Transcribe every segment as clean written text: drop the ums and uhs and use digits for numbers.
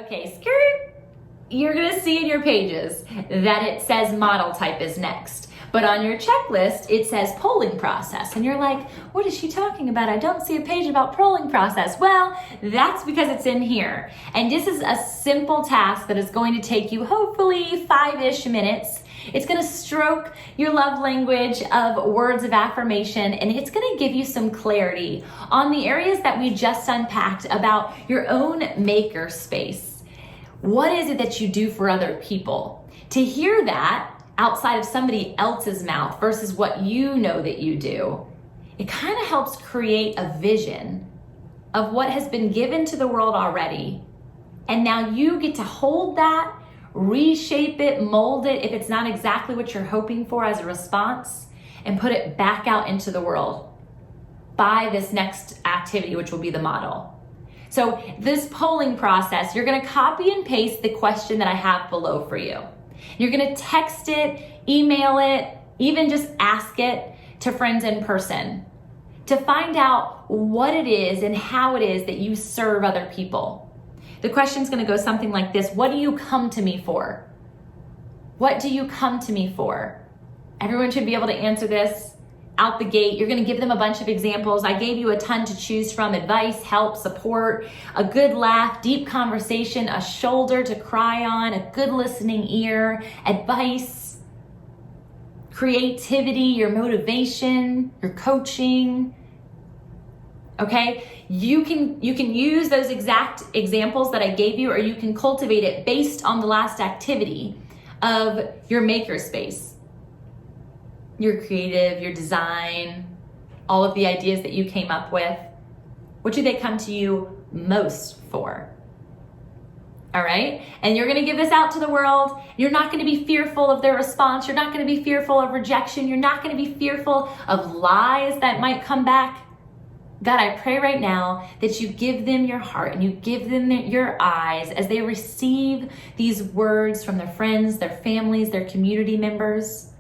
Okay, skirt. You're gonna see in your pages that it says model type is next. But on your checklist, it says polling process. And you're like, what is she talking about? I don't see a page about polling process. Well, that's because it's in here. And this is a simple task that is going to take you hopefully 5-ish minutes. It's gonna stroke your love language of words of affirmation, and it's gonna give you some clarity on the areas that we just unpacked about your own maker space. What is it that you do for other people? To hear that outside of somebody else's mouth versus what you know that you do, it kind of helps create a vision of what has been given to the world already. And now you get to hold that, reshape it, mold it if it's not exactly what you're hoping for as a response, and put it back out into the world by this next activity, which will be the model. So this polling process, you're gonna copy and paste the question that I have below for you. You're gonna text it, email it, even just ask it to friends in person to find out what it is and how it is that you serve other people. The question's gonna go something like this: what do you come to me for? What do you come to me for? Everyone should be able to answer this out the gate. You're gonna give them a bunch of examples. I gave you a ton to choose from: advice, help, support, a good laugh, deep conversation, a shoulder to cry on, a good listening ear, advice, creativity, your motivation, your coaching. Okay, you can use those exact examples that I gave you, or you can cultivate it based on the last activity of your makerspace. Your creative, your design, all of the ideas that you came up with. What do they come to you most for? All right? And you're gonna give this out to the world. You're not gonna be fearful of their response. You're not gonna be fearful of rejection. You're not gonna be fearful of lies that might come back. God, I pray right now that you give them your heart and you give them your eyes as they receive these words from their friends, their families, their community members.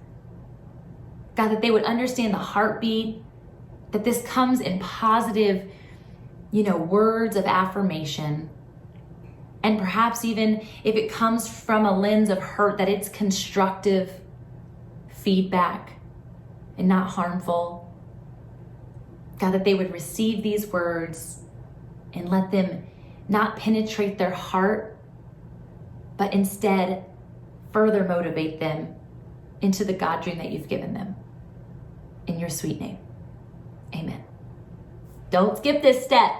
God, that they would understand the heartbeat, that this comes in positive, words of affirmation. And perhaps even if it comes from a lens of hurt, that it's constructive feedback and not harmful. God, that they would receive these words and let them not penetrate their heart, but instead further motivate them into the God dream that you've given them. In your sweet name, amen. Don't skip this step.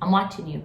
I'm watching you.